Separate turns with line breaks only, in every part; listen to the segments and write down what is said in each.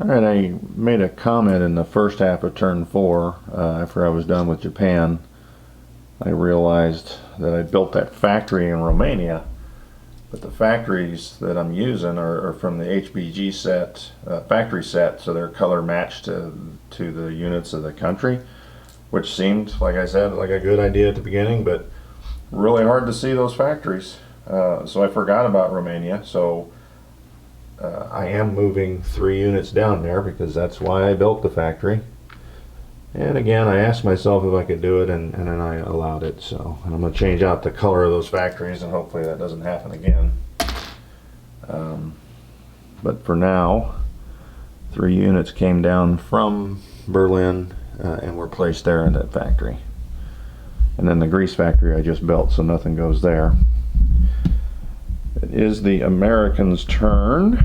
Alright, I made a comment in the first half of turn 4 after I was done with Japan. I realized that I built that factory in Romania, but the factories that I'm using are from the HBG set, factory set, so they're color matched to the units of the country, which seemed, like I said, like a good idea at the beginning, but really hard to see those factories. So I forgot about Romania, so I am moving 3 units down there because that's why I built the factory. And again, I asked myself if I could do it, and then I allowed it. So I'm going to change out the color of those factories, and hopefully that doesn't happen again. But for now, 3 units came down from Berlin and were placed there in that factory. And then the grease factory I just built, so nothing goes there. It is the Americans' turn.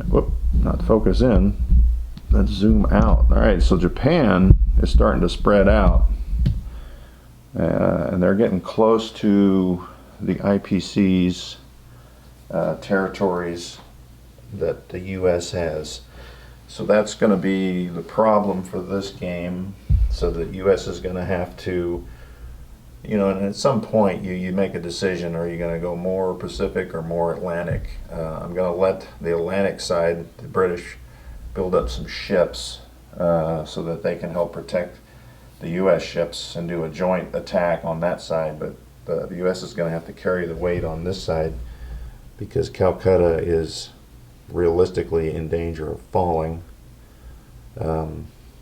Whoop, not focus in. Let's zoom out. Alright, so Japan is starting to spread out. And they're getting close to the IPC's territories that the US has. So that's going to be the problem for this game. So the US is going to have to, you know, and at some point you make a decision. Are you going to go more Pacific or more Atlantic? I'm going to let the Atlantic side, the British, build up some ships so that they can help protect the US ships and do a joint attack on that side. But the US is going to have to carry the weight on this side because Calcutta is realistically in danger of falling.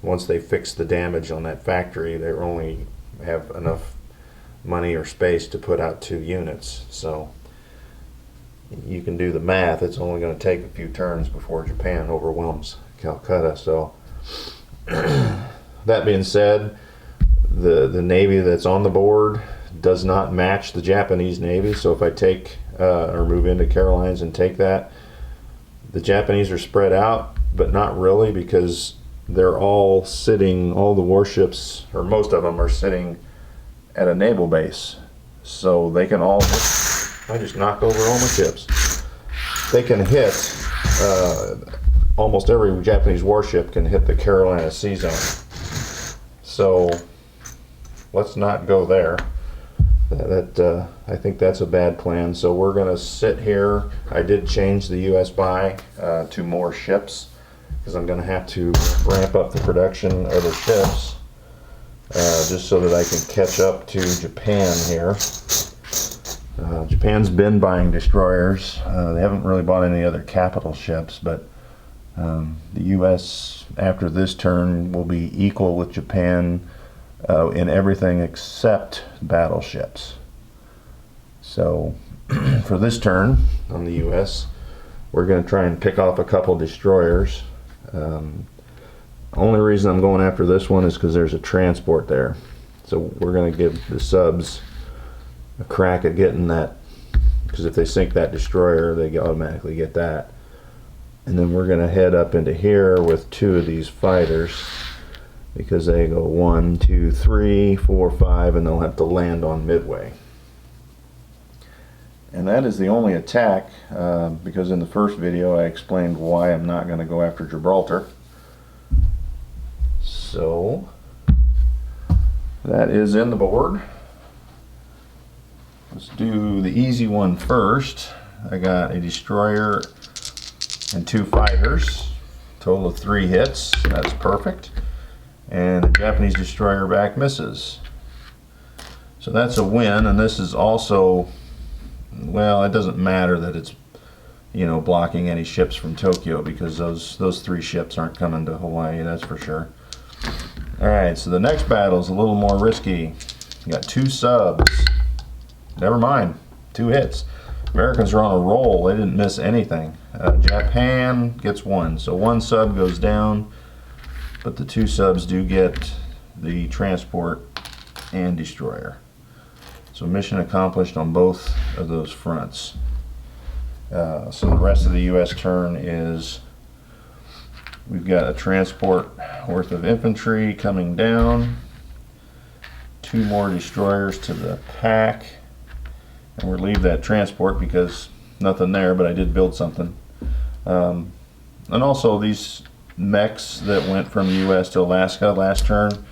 Once they fix the damage on that factory, they only have enough money or space to put out 2 units. So you can do the math. It's only going to take a few turns before Japan overwhelms Calcutta. So that being said, the Navy that's on the board does not match the Japanese Navy. So if I take or move into Carolines and take that, the Japanese are spread out, but not really, because they're all sitting, all the warships, or most of them, are sitting at a naval base. So they can all hit. I just knocked over all my chips. They can hit, almost every Japanese warship can hit the Carolina Sea Zone. So let's not go there. I think that's a bad plan. So we're going to sit here. I did change the US buy to more ships because I'm going to have to ramp up the production of the ships just so that I can catch up to Japan here. Japan's been buying destroyers. They haven't really bought any other capital ships, but the US after this turn will be equal with Japan in everything except battleships. So for this turn on the US, we're going to try and pick off a couple destroyers. Only reason I'm going after this one is because there's a transport there. So we're going to give the subs a crack at getting that, because if they sink that destroyer, they automatically get that. And then we're going to head up into here with 2 of these fighters, because they go 1, 2, 3, 4, 5, and they'll have to land on Midway. And that is the only attack, because in the first video I explained why I'm not going to go after Gibraltar. So that is in the board. Let's do the easy one first. I got a destroyer and 2 fighters, total of 3 hits. That's perfect. And the Japanese destroyer back misses. So that's a win, and this is also, well, it doesn't matter that it's, you know, blocking any ships from Tokyo, because those 3 ships aren't coming to Hawaii, that's for sure. Alright, so the next battle is a little more risky. You got 2 subs. Never mind, 2 hits. Americans are on a roll. They didn't miss anything. Japan gets 1, so 1 sub goes down, but the 2 subs do get the transport and destroyer. So mission accomplished on both of those fronts. So the rest of the US turn is, we've got a transport worth of infantry coming down, 2 more destroyers to the pack, and we'll leave that transport because nothing there, but I did build something. And And also these mechs that went from the U.S. to Alaska last turn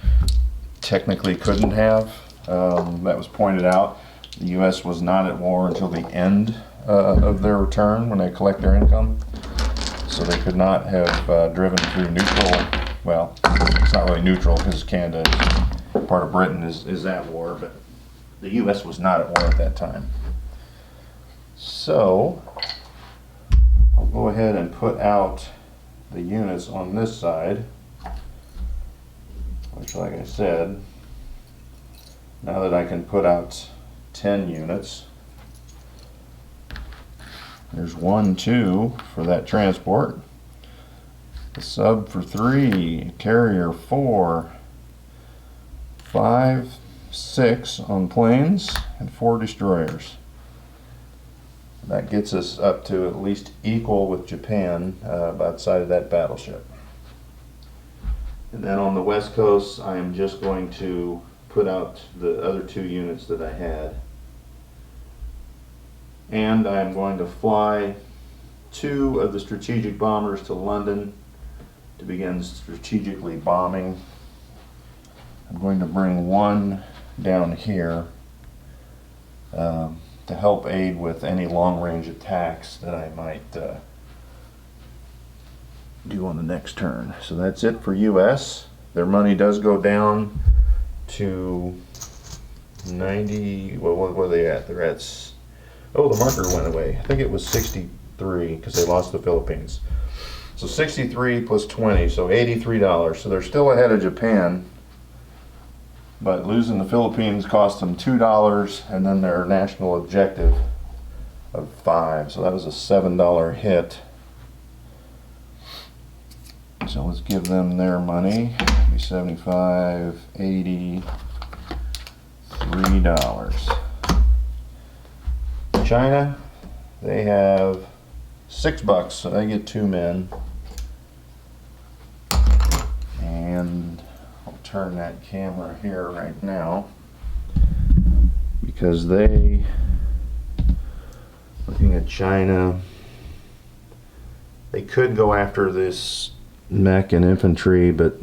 technically couldn't have. That was pointed out. The U.S. was not at war until the end of their return when they collect their income. So they could not have driven through neutral. Well, it's not really neutral because Canada, part of Britain, is at war, but the U.S. was not at war at that time. So I'll go ahead and put out the units on this side, which, like I said, now that I can put out 10 units, there's 1, 2 for that transport, the sub for 3, carrier 4, 5, 6 on planes, and 4 destroyers. That gets us up to at least equal with Japan outside of that battleship. And then on the west coast, I am just going to put out the other 2 units that I had. And I'm going to fly 2 of the strategic bombers to London to begin strategically bombing. I'm going to bring 1 down here to help aid with any long-range attacks that I might do on the next turn. So that's it for US. Their money does go down to 90. Well, what are they at? They're at, oh, the marker went away. I think it was 63 because they lost the Philippines. So 63 plus 20, so $83. So they're still ahead of Japan. But losing the Philippines cost them $2, and then their national objective of 5. So that was a $7 hit. So let's give them their money. 75, 80, $3. China, they have $6, so they get 2 men. And I'll turn that camera here right now because they, looking at China, they could go after this mech and infantry, but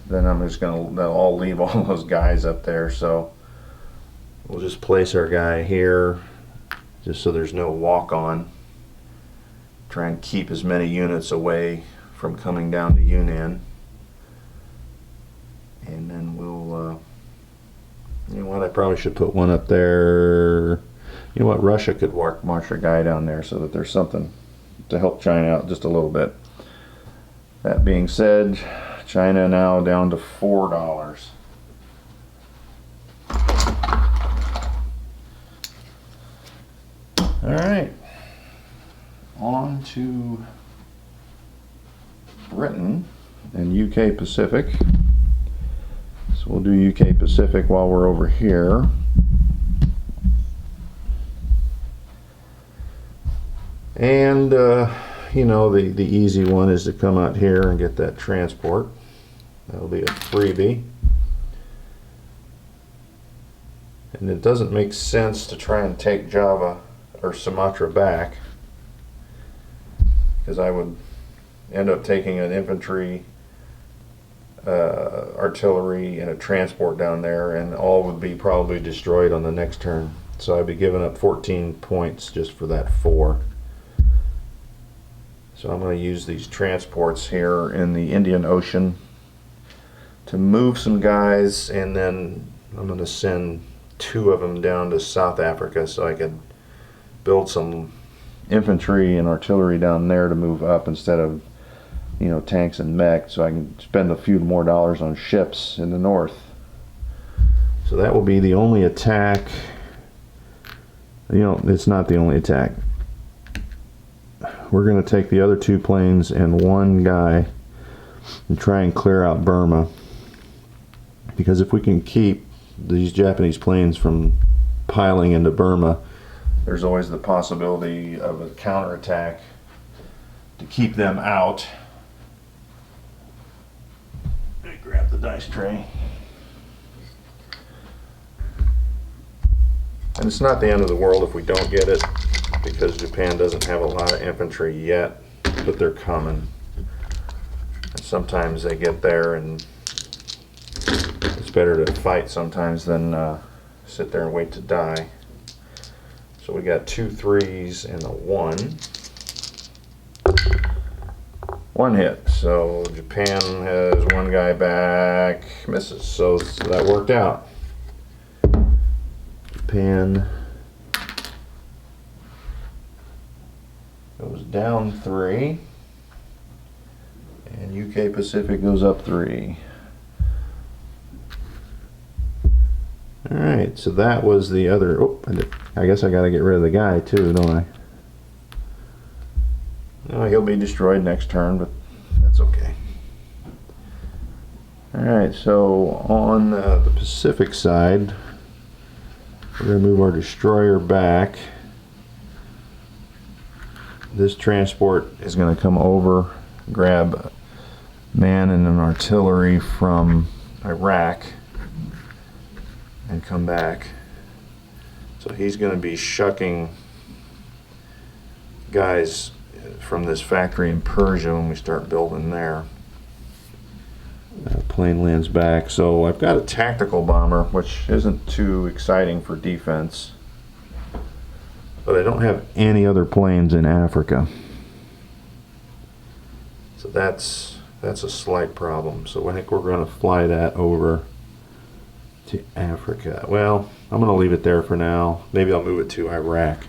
then I'm just I'll leave all those guys up there, so we'll just place our guy here just so there's no walk-on. Try and keep as many units away from coming down to Yunnan. And then we'll, you know what, I probably should put 1 up there. You know what, Russia could march a guy down there so that there's something to help China out just a little bit. That being said, China now down to $4. All right, on to Britain and UK Pacific. So we'll do UK Pacific while we're over here. And you know, the easy one is to come out here and get that transport. That'll be a freebie. And it doesn't make sense to try and take Java or Sumatra back, because I would end up taking an infantry, artillery, and a transport down there, and all would be probably destroyed on the next turn. So I'd be giving up 14 points just for that 4. So I'm going to use these transports here in the Indian Ocean to move some guys, and then I'm going to send 2 of them down to South Africa so I can build some infantry and artillery down there to move up instead of, you know, tanks and mech, so I can spend a few more dollars on ships in the north. So that will be the only attack. You know, it's not the only attack. We're going to take the other 2 planes and 1 guy and try and clear out Burma, because if we can keep these Japanese planes from piling into Burma, there's always the possibility of a counterattack to keep them out. Let me grab the dice tray. And it's not the end of the world if we don't get it, because Japan doesn't have a lot of infantry yet, but they're coming. And sometimes they get there, and it's better to fight sometimes than sit there and wait to die. So we got 2 3s and a 1. 1 hit. So Japan has 1 guy back, misses. So that worked out. Japan goes down 3, and UK Pacific goes up 3. Alright, so that was the other. Oh, I guess I gotta get rid of the guy too, don't I? No, he'll be destroyed next turn, but that's okay. Alright, so on the Pacific side, we're going to move our destroyer back. This transport is going to come over, grab man and an artillery from Iraq, and come back. So he's going to be shucking guys from this factory in Persia when we start building there. Plane lands back. So I've got a tactical bomber, which isn't too exciting for defense, but I don't have any other planes in Africa. So that's a slight problem. So I think we're going to fly that over to Africa. Well, I'm going to leave it there for now. Maybe I'll move it to Iraq,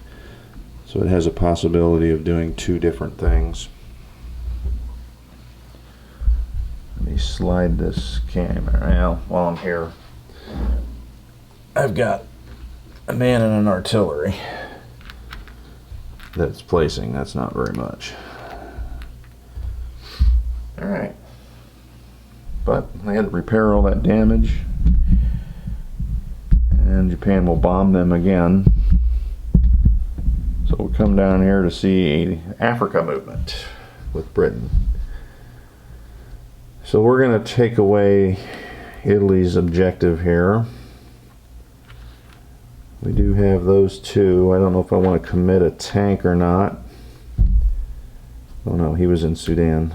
so it has a possibility of doing 2 different things. Let me slide this camera. Well, while I'm here, I've got a man and an artillery that's placing. That's not very much. Alright. But I had to repair all that damage, and Japan will bomb them again. So we'll come down here to see Africa movement with Britain. So we're going to take away Italy's objective here. We do have those 2. I don't know if I want to commit a tank or not. Oh no, he was in Sudan.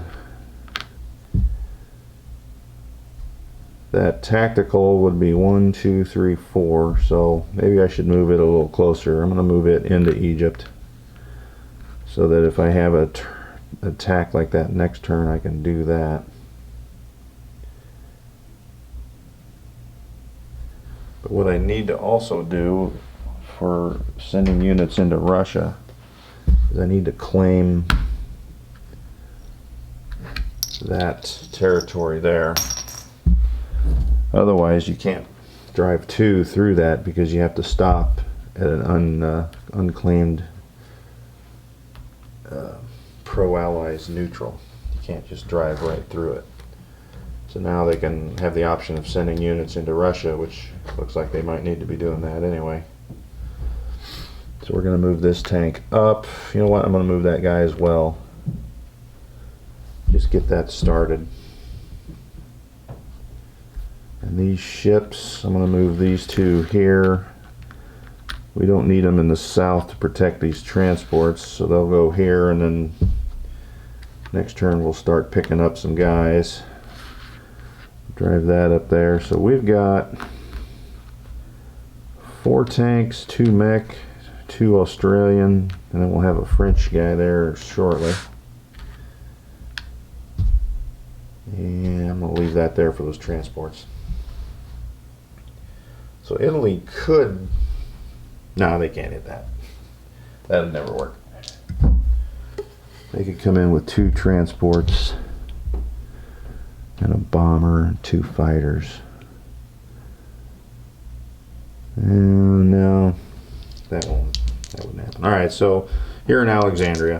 That tactical would be 1, 2, 3, 4. So maybe I should move it a little closer. I'm going to move it into Egypt, so that if I have an attack like that next turn, I can do that. But what I need to also do for sending units into Russia is I need to claim that territory there. Otherwise, you can't drive 2 through that, because you have to stop at an unclaimed pro-allies neutral. You can't just drive right through it. So now they can have the option of sending units into Russia, which looks like they might need to be doing that anyway. So we're going to move this tank up. You know what? I'm going to move that guy as well. Just get that started. And these ships, I'm going to move these 2 here. We don't need them in the south to protect these transports, so they'll go here, and then next turn we'll start picking up some guys. Drive that up there. So we've got 4 tanks, 2 mech, 2 Australian, and then we'll have a French guy there shortly. And I'm going to leave that there for those transports. So Italy could... No, they can't hit that. That'd never work. They could come in with 2 transports and a bomber and 2 fighters. And no, that wouldn't happen. Alright, so here in Alexandria,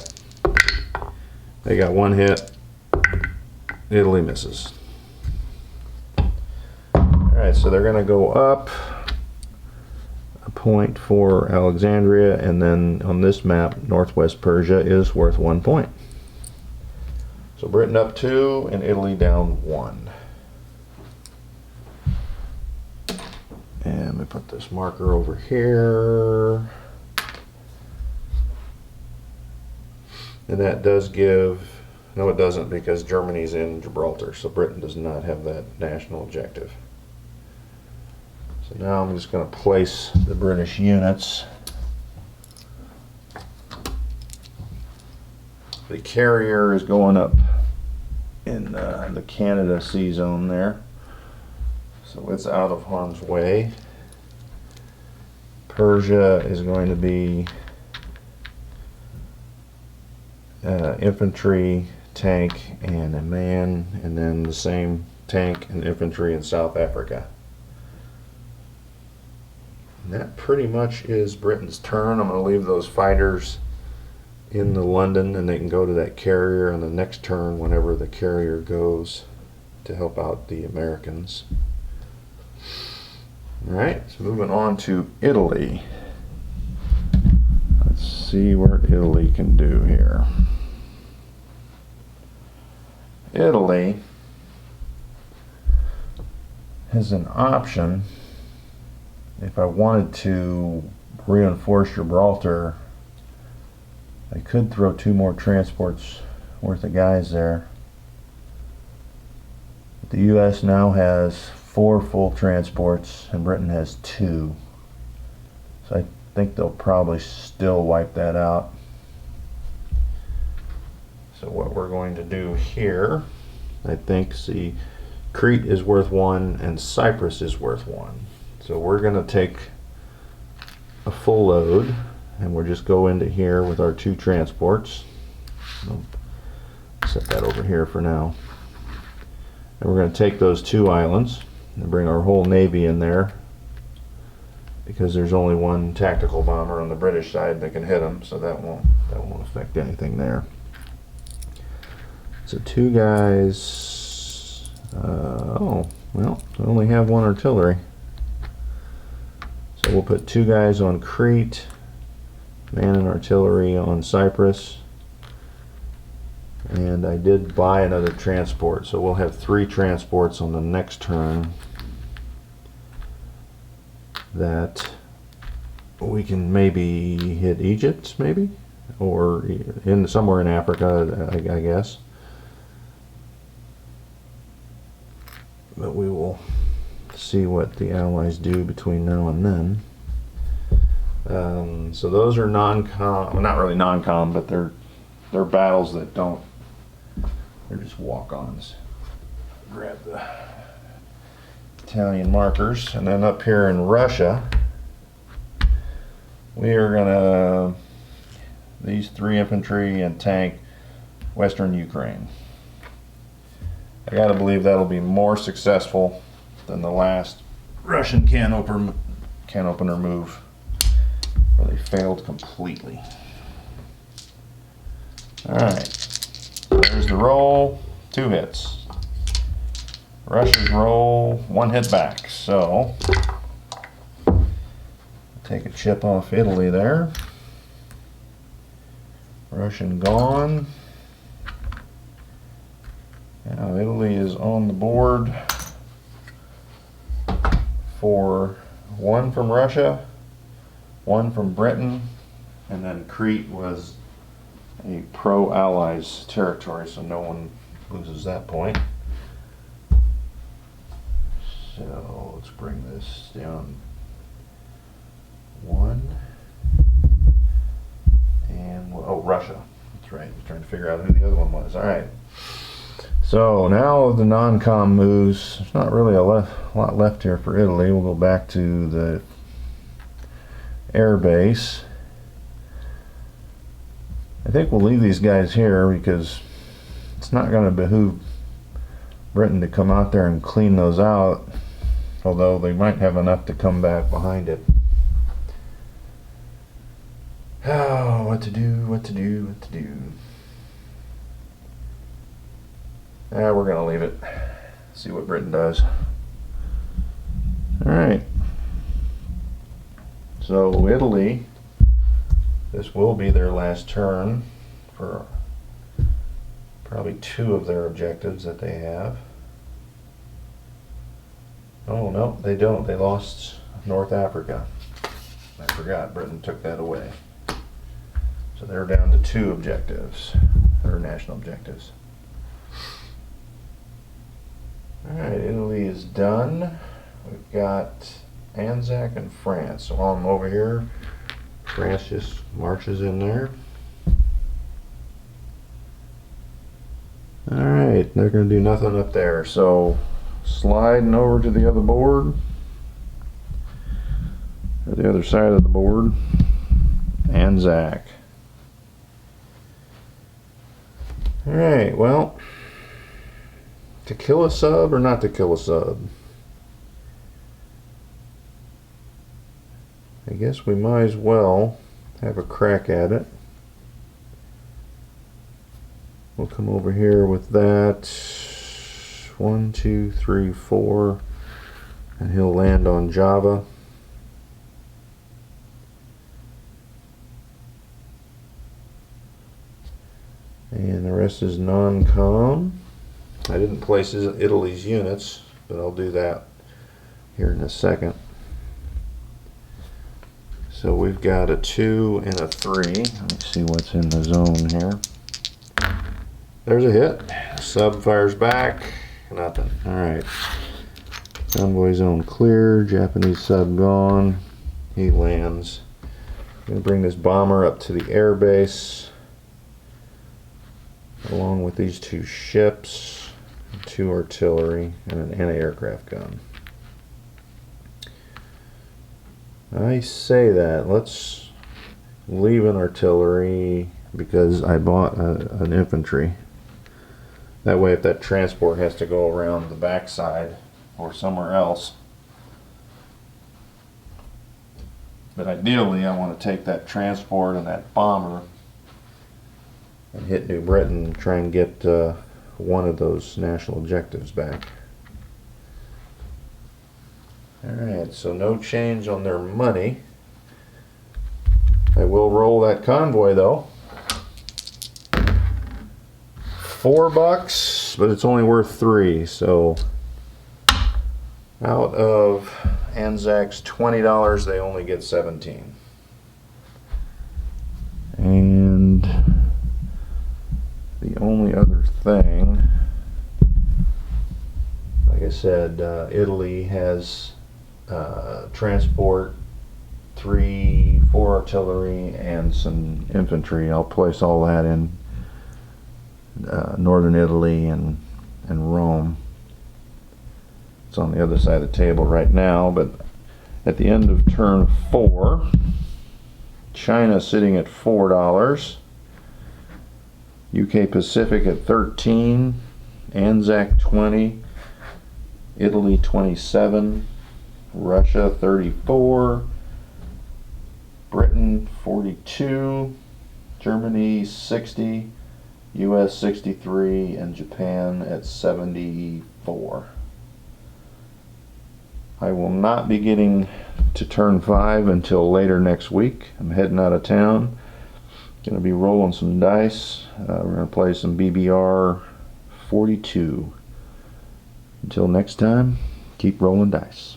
they got 1 hit. Italy misses. Alright, so they're going to go up a point for Alexandria, and then on this map, Northwest Persia is worth 1 point. So Britain up 2 and Italy down 1. And we put this marker over here. And that does give, no it doesn't, because Germany's in Gibraltar, so Britain does not have that national objective. So now I'm just going to place the British units. The carrier is going up in the Canada sea zone there, so it's out of harm's way. Persia is going to be infantry, tank, and a man, and then the same tank and infantry in South Africa. And that pretty much is Britain's turn. I'm going to leave those fighters in the London, and they can go to that carrier on the next turn whenever the carrier goes to help out the Americans. Alright, so moving on to Italy. Let's see what Italy can do here. Italy has an option. If I wanted to reinforce Gibraltar, I could throw 2 more transports worth of guys there. But the US now has 4 full transports and Britain has 2. So I think they'll probably still wipe that out. So what we're going to do here, I think, see, Crete is worth 1 and Cyprus is worth 1. So we're going to take a full load and we'll just go into here with our 2 transports. I'll set that over here for now. And we're going to take those 2 islands and bring our whole navy in there, because there's only 1 tactical bomber on the British side that can hit them, so that won't affect anything there. So 2 guys. Oh well, I only have 1 artillery. So we'll put 2 guys on Crete, man and artillery on Cyprus, and I did buy another transport, so we'll have 3 transports on the next turn that we can maybe hit Egypt, maybe, or in somewhere in Africa, I guess. But we will see what the Allies do between now and then. So those are non-com, well, not really non-com, but they're battles that don't, they're just walk-ons. Grab the Italian markers, and then up here in Russia, we are gonna, these 3 infantry and tank Western Ukraine. I gotta believe that'll be more successful than the last Russian can opener move, where they failed completely. Alright, so there's the roll, 2 hits. Russia's roll, 1 hit back, so take a chip off Italy there. Russian gone. Now Italy is on the board for 1 from Russia, 1 from Britain, and then Crete was a pro-Allies territory, so no one loses that point. So let's bring this down 1, and oh, Russia. That's right. I was trying to figure out who the other one was. All right. So now the non-com moves. There's not really a lot left here for Italy. We'll go back to the air base. I think we'll leave these guys here because it's not going to behoove Britain to come out there and clean those out, although they might have enough to come back behind it. Oh, what to do, what to do, what to do. We're going to leave it. See what Britain does. Alright. So Italy, this will be their last turn for probably 2 of their objectives that they have. Oh no, they don't. They lost North Africa. I forgot, Britain took that away. So they're down to 2 objectives, or national objectives. Alright, Italy is done. We've got Anzac and France. So while I'm over here, France just marches in there. Alright, they're going to do nothing up there. So sliding over to the other board, or the other side of the board, Anzac. Alright, well, to kill a sub or not to kill a sub? I guess we might as well have a crack at it. We'll come over here with that. 1, 2, 3, 4, and he'll land on Java. And the rest is non-com. I didn't place Italy's units, but I'll do that here in a second. So we've got a 2 and a 3. Let me see what's in the zone here. There's a hit. Sub fires back. Nothing. Alright. Convoy zone clear. Japanese sub gone. He lands. I'm going to bring this bomber up to the air base, along with these 2 ships, 2 artillery, and an anti-aircraft gun. I say that. Let's leave an artillery because I bought an infantry. That way if that transport has to go around the backside or somewhere else. But ideally I want to take that transport and that bomber and hit New Britain and try and get one of those national objectives back. Alright, so no change on their money. I will roll that convoy though. $4, but it's only worth 3, so out of Anzac's $20 they only get 17. And the only other thing, like I said, Italy has transport, 3, 4 artillery, and some infantry. I'll place all that in northern Italy and Rome. It's on the other side of the table right now, but at the end of turn 4, China sitting at $4, UK Pacific at 13, Anzac 20, Italy 27, Russia 34, Britain 42, Germany 60, US 63, and Japan at 74. I will not be getting to turn 5 until later next week. I'm heading out of town. Going to be rolling some dice. We're going to play some BBR 42. Until next time, keep rolling dice.